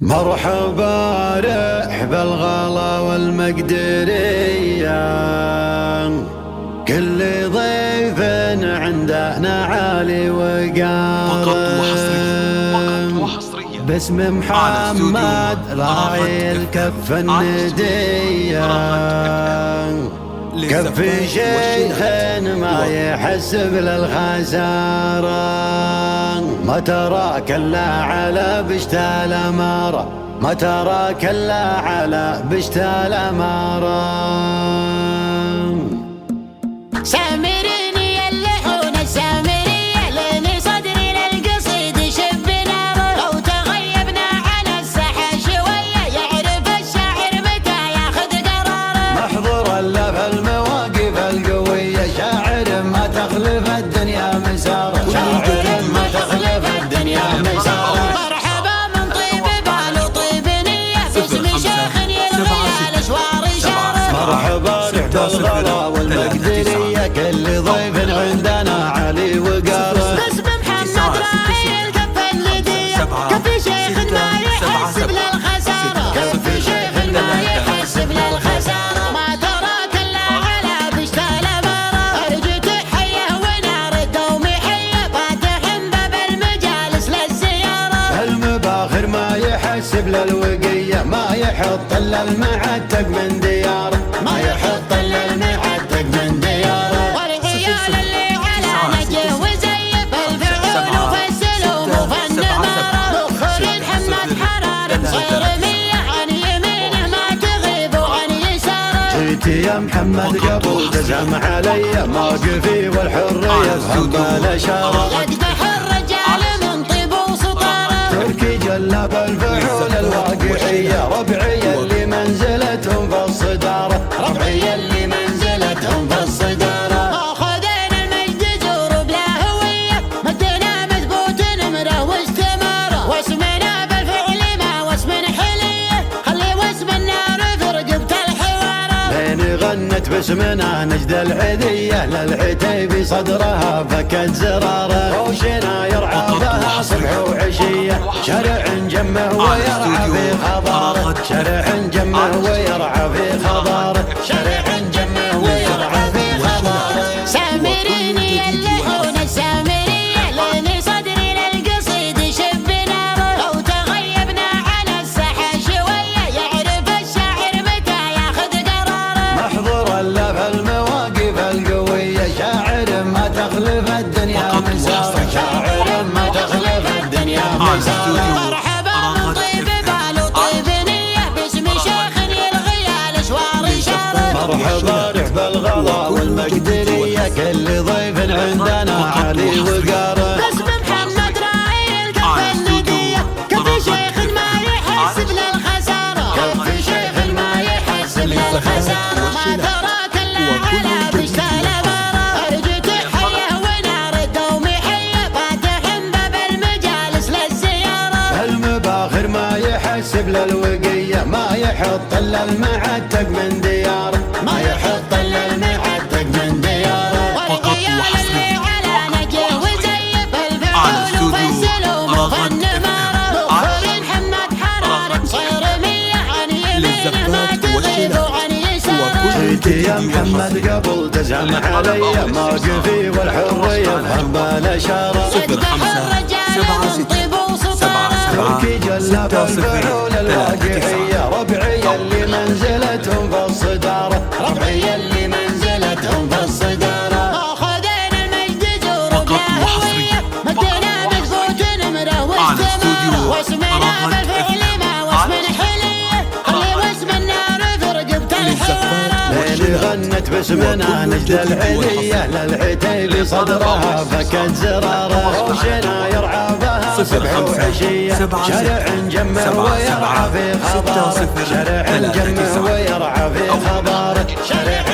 مرحبا رحب الغلا والمقدرية، كل ضيف عندنا عالي وقار. باسم محمد راعي الكف الندية، كف شيخ ما يحسب للخسارة. ما تراك الا على بشت الامارة، ما تراك الا على بشت الامارة. سامريني اللحون السامرية لين صدري للقصيد شب ناره. لو تغيبنا على الساحة شوية يعرف الشاعر متى ياخذ قراره. محضور الا في المواقف القوية، شاعر ما تخلف الدنيا مساره، شاعر ما تخلف الدنيا مساره. مرحبا من طيب بال وطيب نية، باسم شيخ يلغي الاشوار اشاره. مرحبا رحب الغلا والمقدرية، كل ضيف عندنا علي وقاره. باسم محمد راعي الكف الندية، كف شيخ ما يحسب للخسارة، كف شيخ ما يحسب للخسارة. ما تراك الا على بشت الامارة، ارجو تحية ونار الدوم حية، فاتح باب المجالس للزيارة. المباخر ما يحسب للوقية، ما يحط الا المعتق من دياره، ما يحط الا المعتق من دياره. والعيال اللي على نجه وزيف الفعول وفالسلوم وفالنمارة. مخر محمد حرار صير مية، عن يمينه ما تغيب وعن يساره. جيتي يا محمد قبل تزعم علي، موقفي والحرية فهم بالاشارة. يقدح الرجال من طيب وسطاره، تركي جلب الفعول الواقعية، ربعي اللي منزلتهم في الصدارة، ربعي اللي منزلتهم في الصدارة. خذينا المجد جور بلا هوية، مدنا مثبوت نمره واستماره. واسمنا بالفعل ما واسم حلية، خلي واسم النار في رقبة الحوارة. لين غنت باسمنا نجد العذية، للعتيبي صدرها فكت زراره. وشنا يرعى بها صبح وعشية، شرع جمه ويرعى في خضاره، شرع جمه ويرعى في خضاره، شرع جمه ويرعى في خضاره. سامريني اللحون السامرية لين صدري للقصيد شب ناره. لو تغيبنا على الساحة شوية يعرف الشاعر متى ياخذ قراره. محضور الا في المواقف القوية، شاعر ما تخلف الدنيا مساره، شاعر ما تخلف الدنيا مساره. مرحبا من طيب بال وطيب نية، باسم شيخ يلغي الاشوار اشاره. مرحبا رحب الغلا والمقدرية، كل ضيف عندنا علي وقاره. باسم محمد راعي الكف الندية، كف شيخ ما يحسب للخسارة، كف شيخ ما يحسب للخسارة. ما تراك الا على بشت الامارة، ارجو تحية ونار الدوم حية، فاتح باب المجالس للزيارة. المباخر ما يحسب للوقية، ما يحط الا المعتق من دياره، ما يحط الا المعتق من دياره. والعيال اللي على نجه وزيف الفعول وفالسلوم وفالنمارة. مخر محمد حرار صير مية، عن يمينه ما تغيب وعن يساره. جيتي يا محمد قبل تزعم علي، موقفي والحرية فهم بالاشارة. يقدح الرجال من طيب وسطاره، تركي جلب الفعول الواقعية، ربعي اللي منزلتهم في الصدارة، ربعي اللي منزلتهم في الصدارة. خذينا المجد جور بلا هوية، مدنا مثبوت نمره واستماره. واسمنا بالفعل ما واسم حلية، خلي واسم النار في رقبة الحوارة. لين غنت باسمنا نجد العذية، للعتيبي صدرها فكت زراره. وشنا يرعى بها صبح وعشية، شرع جمه ويرعى في خضاره، شرع جمه ويرعى في خضاره، شرع